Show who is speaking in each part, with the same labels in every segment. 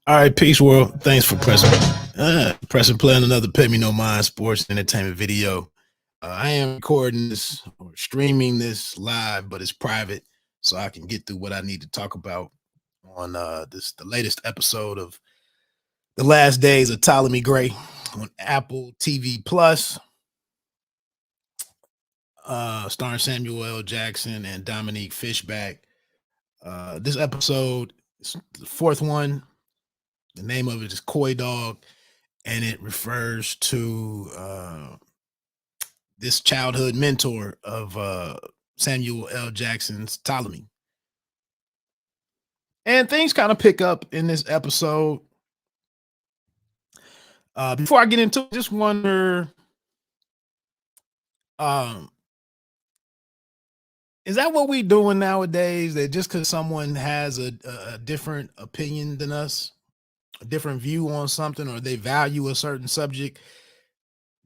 Speaker 1: All right, peace world. Thanks for pressing play on another Pay Me No Mind sports entertainment video. I am recording this or streaming this live, but it's private, so I can get through what I need to talk about on the latest episode of The Last Days of Ptolemy Gray on Apple TV Plus, starring Samuel L. Jackson and Dominique Fishback. This episode is the fourth one. The name of it is Coydog, and it refers to this childhood mentor of Samuel L. Jackson's, Ptolemy. And things kind of pick up in this episode. Before I get into it, just wonder, um, is that what we doing nowadays? That just because someone has a different opinion than us, a different view on something, or they value a certain subject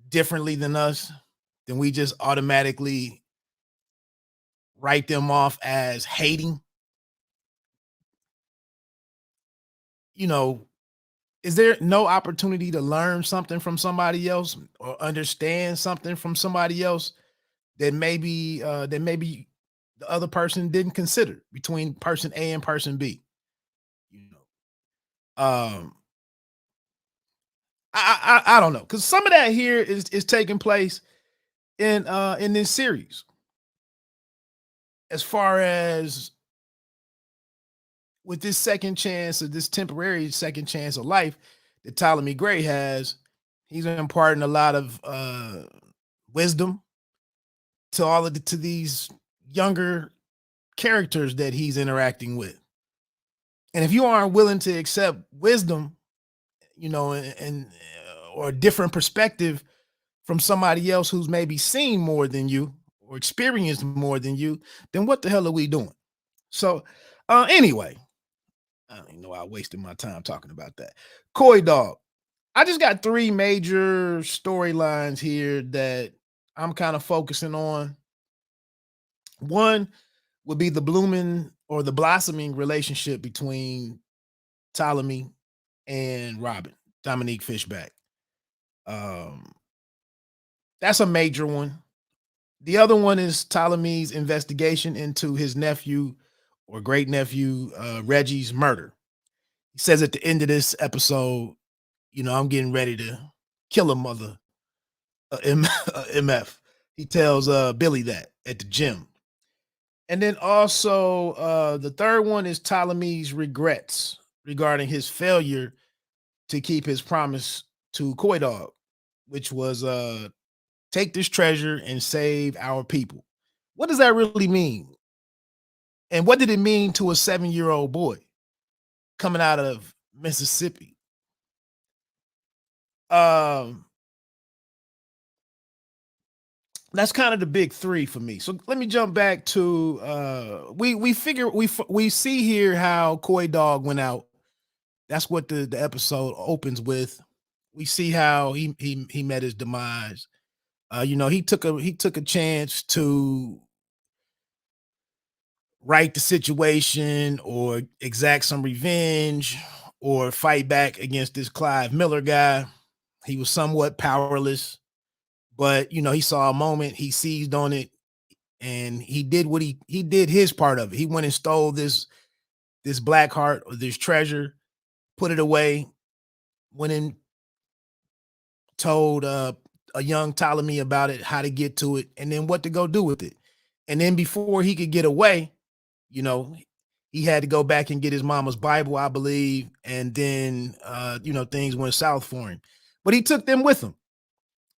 Speaker 1: differently than us, then we just automatically write them off as hating? You know, is there no opportunity to learn something from somebody else or understand something from somebody else that maybe the other person didn't consider between person A and person B? You know, I don't know, because some of that here is taking place in this series, as far as with this second chance, or this temporary second chance of life that Ptolemy Gray has. He's imparting a lot of wisdom to to these younger characters that he's interacting with. And if you aren't willing to accept wisdom, or a different perspective from somebody else who's maybe seen more than you or experienced more than you, then what the hell are we doing? So, anyway, I don't even know why I wasted my time talking about that. Coy Dog. I just got three major storylines here that I'm kind of focusing on. One would be the blooming or the blossoming relationship between Ptolemy and Robyn, Dominique Fishback. Um, that's a major one. The other one is Ptolemy's investigation into his nephew or great nephew, Reggie's murder. He says at the end of this episode, I'm getting ready to kill a mother, MF. He tells Billy that at the gym. And then also, the third one is Ptolemy's regrets regarding his failure to keep his promise to Coydog, which was take this treasure and save our people. What does that really mean? And what did it mean to a 7-year-old boy coming out of Mississippi? Um, that's kind of the big three for me. So let me jump back to we see here how Coy Dog went out. That's what the episode opens with. We see how he met his demise. He took a chance to right the situation or exact some revenge or fight back against this Clive Miller guy. He was somewhat powerless, but he saw a moment, he seized on it, and he did what he did his part of it. He went and stole this black heart or this treasure, put it away, went and told a young Ptolemy about it, how to get to it, and then what to go do with it. And then before he could get away, you know, he had to go back and get his mama's Bible, I believe, and then things went south for him. But he took them with him.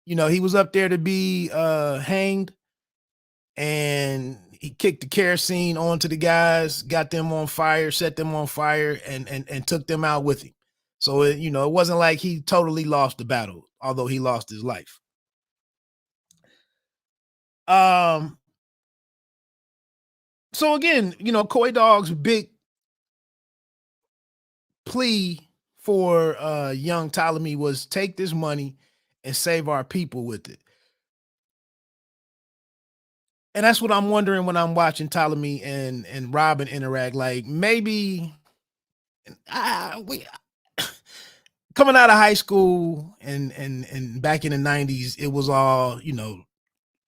Speaker 1: He was up there to be hanged, and he kicked the kerosene onto the guys, got them on fire, set them on fire, and took them out with him. So it wasn't like he totally lost the battle, although he lost his life. So again, Coy Dog's big plea for young Ptolemy was take this money and save our people with it. And that's what I'm wondering when I'm watching Ptolemy and Robyn interact. Like maybe coming out of high school and back in the 90s, it was all,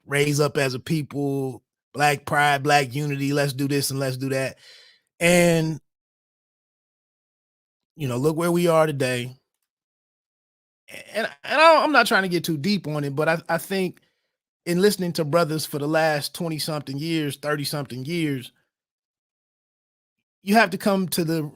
Speaker 1: raise up as a people, black pride, black unity, let's do this and let's do that. And look where we are today. I'm not trying to get too deep on it, but I think in listening to brothers for the last 20 something years, 30 something years, you have to come to the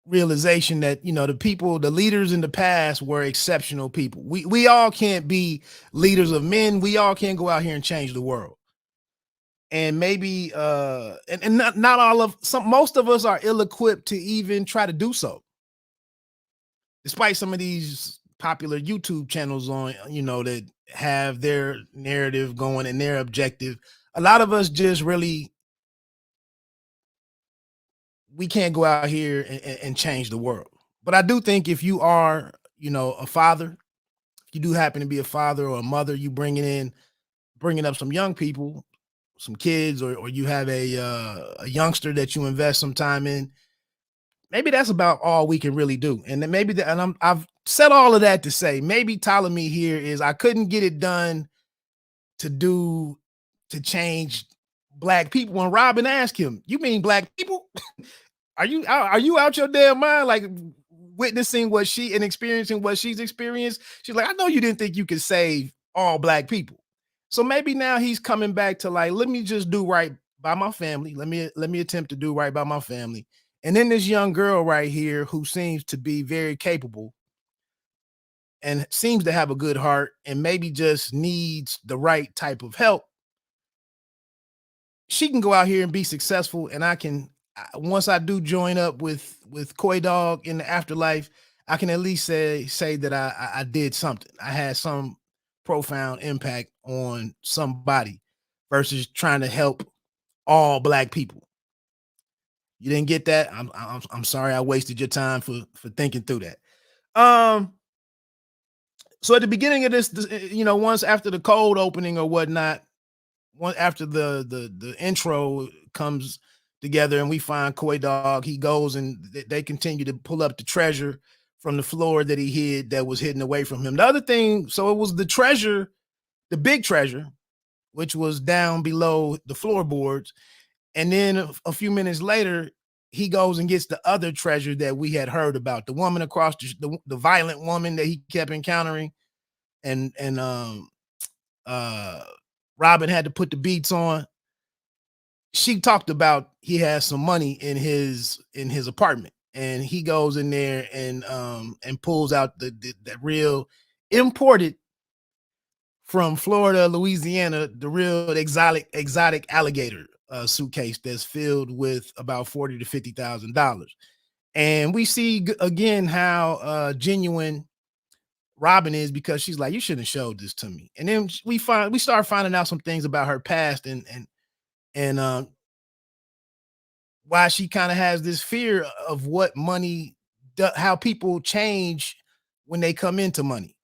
Speaker 1: realization that the people, the leaders in the past were exceptional people. We all can't be leaders of men. We all can't go out here and change the world. And maybe and not all of some most of us are ill-equipped to even try to do so. Despite some of these popular YouTube channels on, that have their narrative going and their objective, a lot of us just really we can't go out here and change the world. But I do think if you are, a father, if you do happen to be a father or a mother, you bringing up some young people, some kids, or you have a youngster that you invest some time in. Maybe that's about all we can really do. And then maybe and I've said all of that to say maybe Ptolemy here is I couldn't get it done to do to change black people. When Robyn asked him, "You mean black people? Are you out your damn mind?" Like witnessing what she and experiencing what she's experienced. She's like, "I know you didn't think you could save all black people." So maybe now he's coming back to like, let me just do right by my family. Let me attempt to do right by my family. And then this young girl right here who seems to be very capable and seems to have a good heart and maybe just needs the right type of help. She can go out here and be successful, and once I do join up with Coydog in the afterlife, I can at least say that I did something. I had some profound impact on somebody versus trying to help all black people. You didn't get that? I'm sorry I wasted your time for thinking through that. Um so at the beginning of this, once after the cold opening or whatnot, one after the intro comes together and we find Coy Dog, he goes and they continue to pull up the treasure from the floor that he hid that was hidden away from him. The other thing, so it was the treasure, the big treasure, which was down below the floorboards. And then a few minutes later, he goes and gets the other treasure that we had heard about, the woman across the violent woman that he kept encountering. And uh Robyn had to put the beats on. She talked about he has some money in his apartment, and he goes in there and pulls out the real imported from Florida, Louisiana, the real exotic alligator suitcase that's filled with about $40,000 to $50,000. And we see again how genuine Robyn is, because she's like, you shouldn't have showed this to me. And then we start finding out some things about her past and why she kind of has this fear of what money, how people change when they come into money,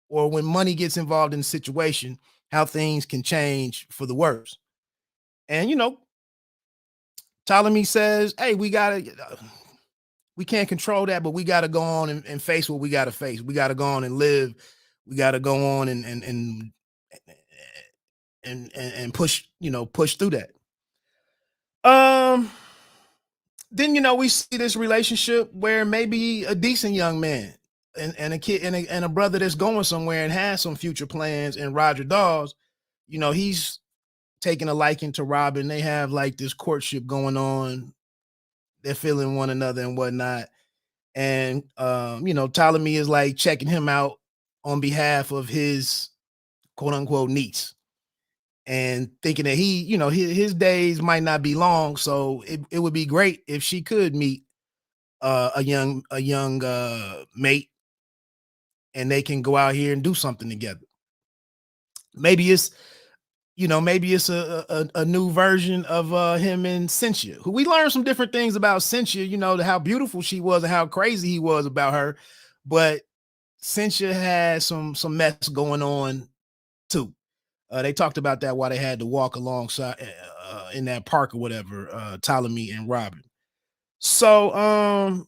Speaker 1: or when money gets involved in the situation, how things can change for the worse. And Ptolemy says, "Hey, we can't control that, but we got to go on and face what we got to face. We got to go on and live. We got to go on and push, push through that." Um, then we see this relationship where maybe a decent young man and a kid and a brother that's going somewhere and has some future plans, and Roger Dawes, he's taking a liking to Robyn. They have like this courtship going on. They're feeling one another and whatnot. And Ptolemy is like checking him out on behalf of his quote unquote niece, and thinking that his days might not be long. So it would be great if she could meet a young mate, and they can go out here and do something together. Maybe it's a new version of him and Cynthia, who we learned some different things about Cynthia, how beautiful she was and how crazy he was about her. But Cynthia had some mess going on too. They talked about that while they had to walk alongside in that park or whatever, Ptolemy and Robyn. So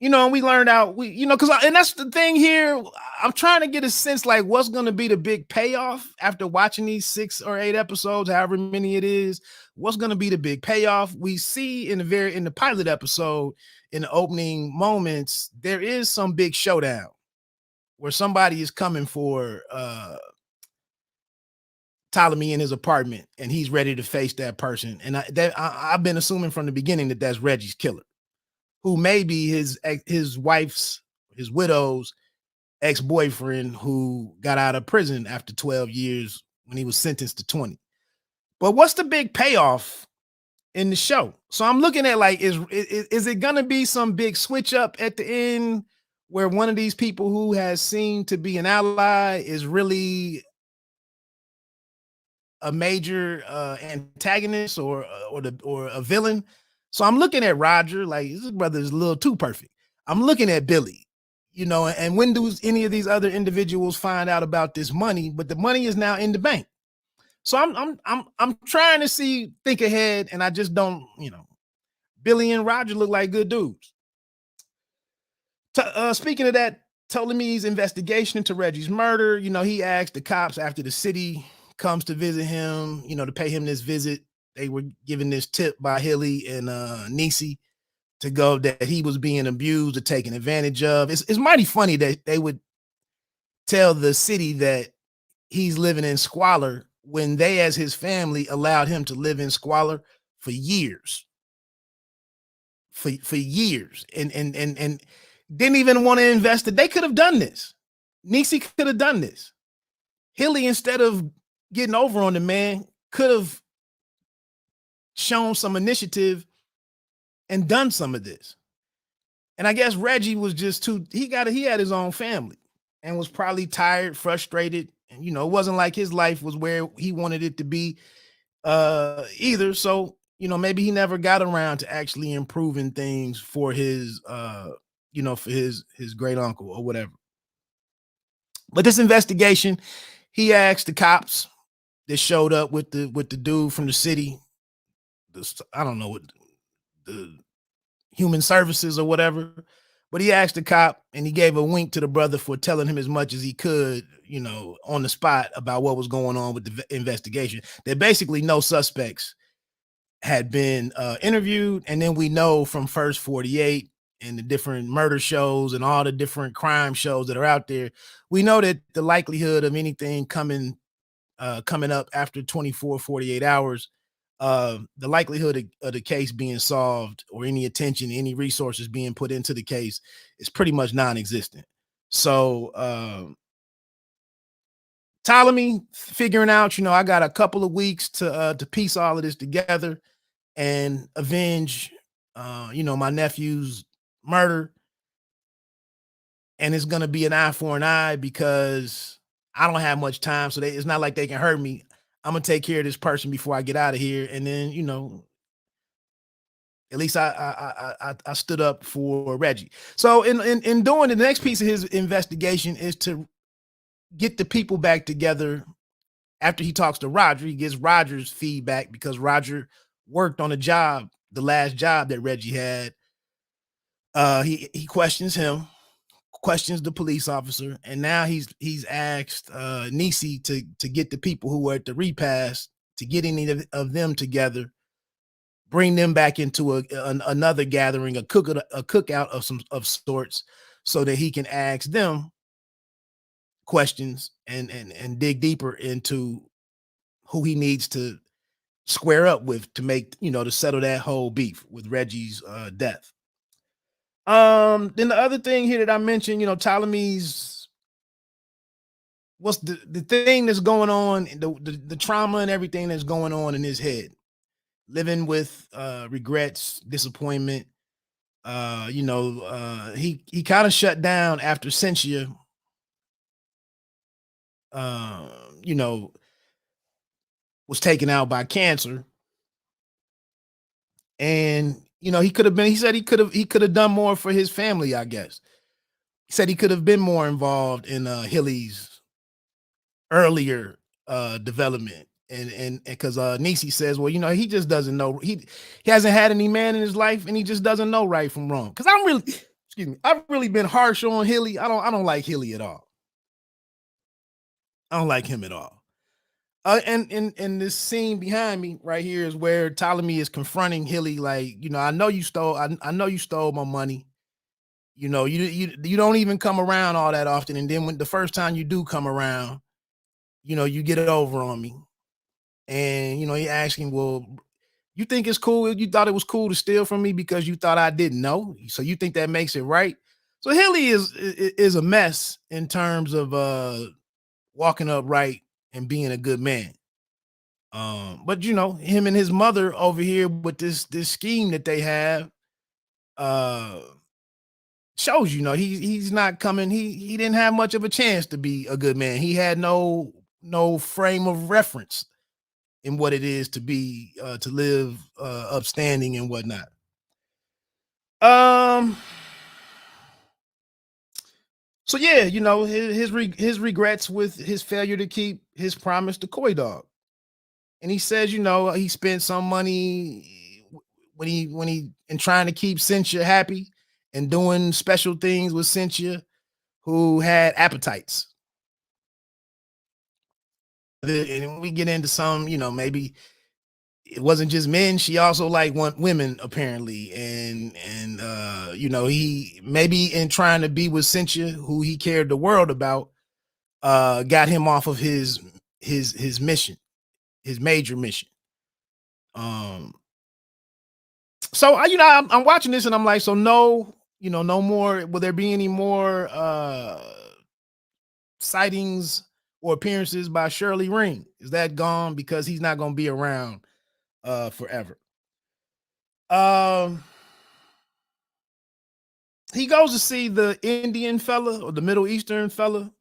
Speaker 1: And we learned out, because, and that's the thing here. I'm trying to get a sense like what's going to be the big payoff after watching these 6 or 8 episodes, however many it is. What's going to be the big payoff? We see in the pilot episode, in the opening moments, there is some big showdown where somebody is coming for Ptolemy in his apartment, and he's ready to face that person. And I've been assuming from the beginning that that's Reggie's killer, who may be his wife's, his widow's ex-boyfriend, who got out of prison after 12 years when he was sentenced to 20. But what's the big payoff in the show? So I'm looking at like, is it gonna be some big switch up at the end where one of these people who has seemed to be an ally is really a major antagonist or a villain? So I'm looking at Roger, like his brother is a little too perfect. I'm looking at Billy, and when do any of these other individuals find out about this money? But the money is now in the bank. So I'm trying to think ahead, and I just don't, Billy and Roger look like good dudes. Speaking of that, Ptolemy's investigation into Reggie's murder, he asked the cops after the city comes to visit him, to pay him this visit. They were given this tip by Hilly and Niecy to go that he was being abused or taken advantage of. It's mighty funny that they would tell the city that he's living in squalor when they, as his family, allowed him to live in squalor for years. For years, and didn't even want to invest it. They could have done this. Niecy could have done this. Hilly, instead of getting over on the man, could have shown some initiative and done some of this. And I guess Reggie was just he had his own family and was probably tired, frustrated. And, it wasn't like his life was where he wanted it to be either. So, maybe he never got around to actually improving things for his, for his great uncle or whatever. But this investigation, he asked the cops that showed up with the dude from the city, I don't know what the human services or whatever, but he asked the cop and he gave a wink to the brother for telling him as much as he could, on the spot about what was going on with the investigation. That basically no suspects had been interviewed. And then we know from First 48 and the different murder shows and all the different crime shows that are out there, we know that the likelihood of anything coming up after 24, 48 hours, the likelihood of the case being solved or any attention, any resources being put into the case is pretty much non-existent. So Ptolemy figuring out, I got a couple of weeks to piece all of this together and avenge, my nephew's murder. And it's going to be an eye for an eye because I don't have much time. So it's not like they can hurt me. I'm going to take care of this person before I get out of here. And then, at least I stood up for Reggie. So in doing the next piece of his investigation is to get the people back together. After he talks to Roger, he gets Roger's feedback because Roger worked on a job, the last job that Reggie had. He questions him, questions the police officer, and now he's asked Niecy to get the people who were at the repast, to get any of them together, bring them back into another gathering, a cookout of sorts, so that he can ask them questions and dig deeper into who he needs to square up with to make, to settle that whole beef with Reggie's death. Then the other thing here that I mentioned, Ptolemy's, what's the thing that's going on, the trauma and everything that's going on in his head, living with regrets, disappointment. He kind of shut down after Cynthia, was taken out by cancer. And, he said he could have done more for his family, I guess. He said he could have been more involved in Hilly's earlier development. And because Niecy says, well, he just doesn't know. He hasn't had any man in his life, and he just doesn't know right from wrong. Because excuse me, I've really been harsh on Hilly. I don't like Hilly at all. I don't like him at all. And this scene behind me right here is where Ptolemy is confronting Hilly, like, I know you stole, I know you stole my money. You don't even come around all that often. And then when the first time you do come around, you get it over on me. And he asking, well, you think it's cool? You thought it was cool to steal from me because you thought I didn't know. So you think that makes it right? So Hilly is a mess in terms of walking upright and being a good man. But him and his mother over here with this scheme that they have, uh shows he's not coming. He didn't have much of a chance to be a good man. He had no frame of reference in what it is to be to live upstanding and whatnot. Um so yeah, his regrets with his failure to keep his promise to Coydog. And he says, he spent some money when he in trying to keep Cynthia happy and doing special things with Cynthia who had appetites. And we get into some, maybe it wasn't just men. She also like want women apparently. And he maybe in trying to be with Cynthia, who he cared the world about, got him off of his mission, his major mission. Um, so I'm watching this and I'm like, so no, no more. Will there be any more sightings or appearances by Shirley Ring? Is that gone because he's not going to be around forever? Um, he goes to see the Indian fella or the Middle Eastern fella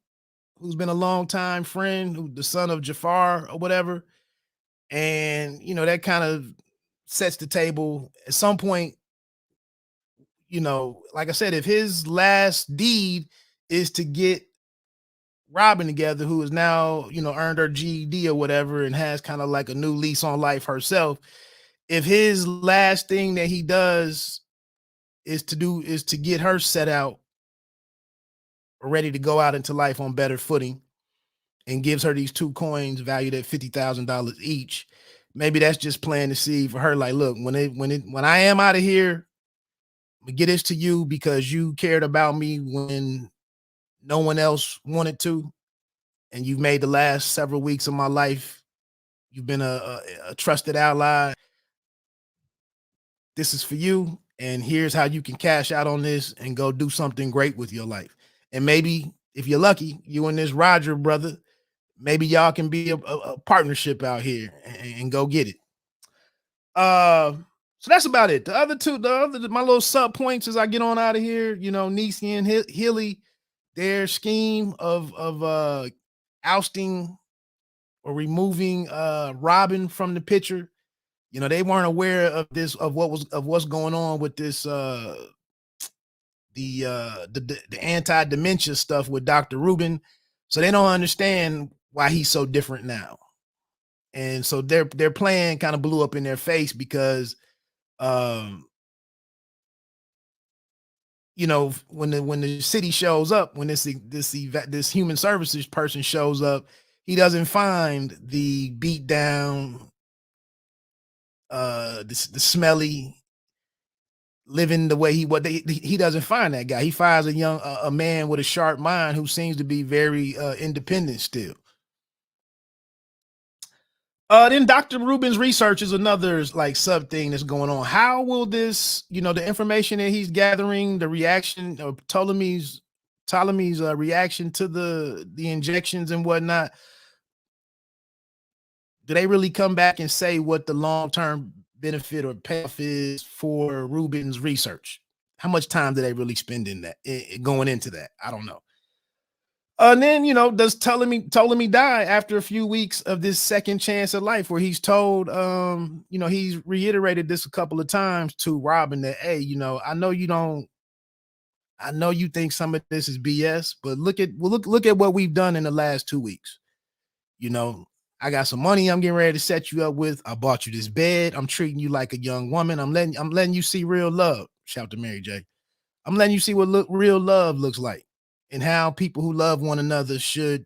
Speaker 1: who's been a long time friend, who the son of Jafar or whatever, and that kind of sets the table. At some point, like I said, if his last deed is to get Robyn together, who has now, earned her GED or whatever and has kind of like a new lease on life herself. If his last thing that he does is to get her set out, ready to go out into life on better footing, and gives her these 2 coins valued at $50,000 each, maybe that's just planting the seed for her. Like, look, when I am out of here, we get this to you because you cared about me when no one else wanted to, and you've made the last several weeks of my life. You've been a trusted ally. This is for you, and here's how you can cash out on this and go do something great with your life. And maybe if you're lucky, you and this Roger brother, maybe y'all can be a partnership out here and go get it. So that's about it. My little sub points as I get on out of here. Niecy and Hilly, their scheme of ousting or removing Robyn from the picture. They weren't aware of what's going on with this the anti-dementia stuff with Dr. Robyn. So they don't understand why he's so different now. And so their plan kind of blew up in their face because when the city shows up, when this human services person shows up, he doesn't find the beat down, the smelly, living the way he doesn't find that guy. He finds a man with a sharp mind who seems to be very independent still. Then Dr. Rubin's research is another like sub thing that's going on. How will this, the information that he's gathering, the reaction of Ptolemy's reaction to the injections and whatnot, do they really come back and say what the long-term benefit or payoff is for Rubin's research? How much time do they really spend in that, going into that? I don't know. And then, does Ptolemy die after a few weeks of this second chance at life, where he's told, he's reiterated this a couple of times to Robyn that, hey, I know you think some of this is BS, but look at what we've done in the last 2 weeks. I got some money I'm getting ready to set you up with. I bought you this bed. I'm treating you like a young woman. I'm letting you see real love. Shout to Mary J. I'm letting you see what real love looks like and how people who love one another should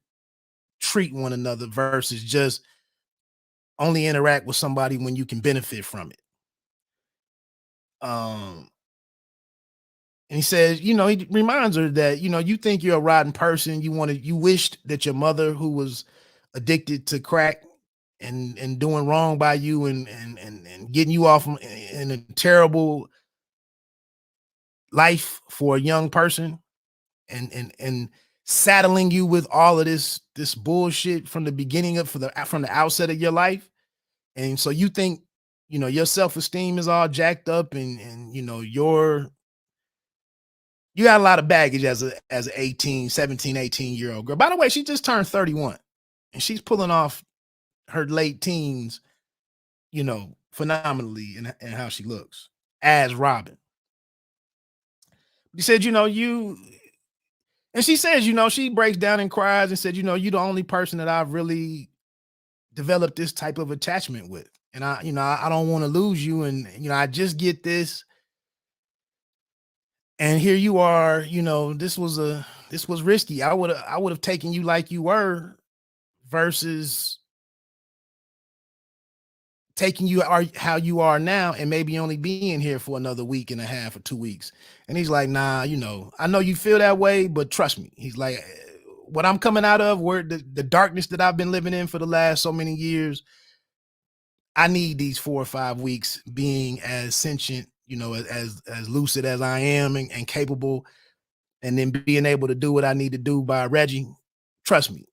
Speaker 1: treat one another versus just only interact with somebody when you can benefit from it. Um, and he says, he reminds her that, you think you're a rotten person. You wished that your mother, who was addicted to crack and doing wrong by you and getting you off in a terrible life for a young person and saddling you with all of this bullshit from the beginning from the outset of your life. And so you think, your self-esteem is all jacked up and you got a lot of baggage as a 18 year old girl. By the way, she just turned 31 and she's pulling off her late teens, phenomenally in how she looks as Robyn. He said, and she says, she breaks down and cries and said, you're the only person that I've really developed this type of attachment with. And I don't want to lose you. And, I just get this. And here you are, this was risky. I would have taken you like you were versus taking you how you are now and maybe only being here for another week and a half or 2 weeks. And he's like, nah, I know you feel that way, but trust me. He's like, what I'm coming out of, where the darkness that I've been living in for the last so many years, I need these 4 or 5 weeks being as sentient, as lucid as I am and capable, and then being able to do what I need to do by Reggie. Trust me,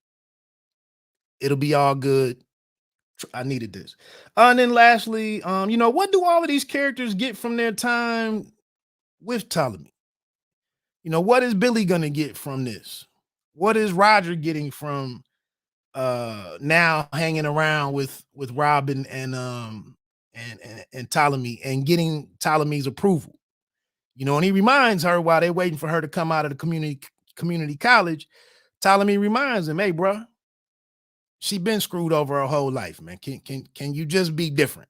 Speaker 1: it'll be all good. I needed this. And then lastly, what do all of these characters get from their time with Ptolemy? What is Billy gonna get from this? What is Roger getting from now hanging around with Robyn and Ptolemy and getting Ptolemy's approval? And he reminds her while they're waiting for her to come out of the community college, Ptolemy reminds him, hey, bro, she been screwed over her whole life, man. Can you just be different?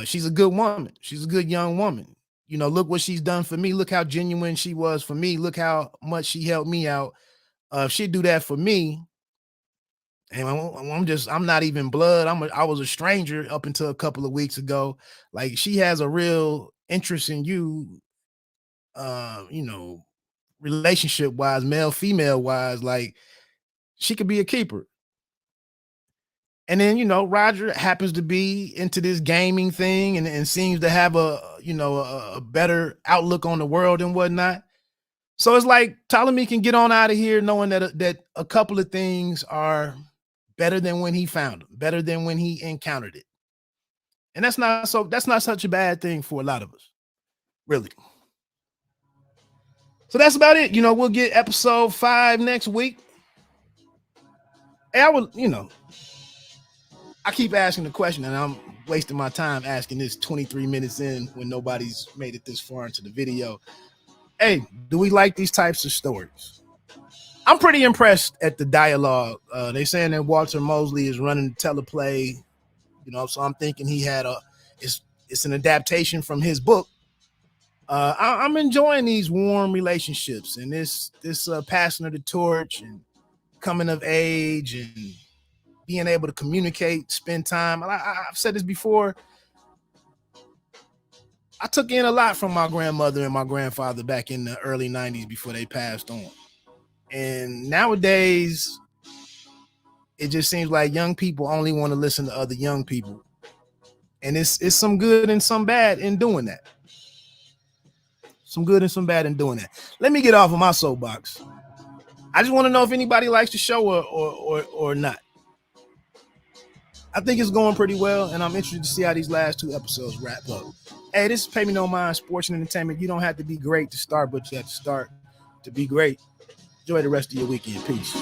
Speaker 1: She's a good woman. She's a good young woman. Look what she's done for me. Look how genuine she was for me. Look how much she helped me out. If she'd do that for me, and I'm not even blood. I was a stranger up until a couple of weeks ago. Like, she has a real interest in you, relationship wise, male, female wise. Like, she could be a keeper. And then, Roger happens to be into this gaming thing and seems to have a better outlook on the world and whatnot. So it's like Ptolemy can get on out of here knowing that a couple of things are better than when he found them, better than when he encountered it. And that's not such a bad thing for a lot of us, really. So that's about it. We'll get episode 5 next week. Hey, I keep asking the question and I'm wasting my time asking this 23 minutes in when nobody's made it this far into the video. Hey, do we like these types of stories? I'm pretty impressed at the dialogue. They're saying that Walter Mosley is running the teleplay, so I'm thinking he had it's an adaptation from his book. I'm enjoying these warm relationships and this passing of the torch and coming of age and being able to communicate, spend time. I've said this before. I took in a lot from my grandmother and my grandfather back in the early 90s before they passed on. And nowadays, it just seems like young people only want to listen to other young people. And it's some good and some bad in doing that. Some good and some bad in doing that. Let me get off of my soapbox. I just want to know if anybody likes the show or not. I think it's going pretty well, and I'm interested to see how these last 2 episodes wrap up. Hey, this is Pay Me No Mind Sports and Entertainment. You don't have to be great to start, but you have to start to be great. Enjoy the rest of your weekend. Peace.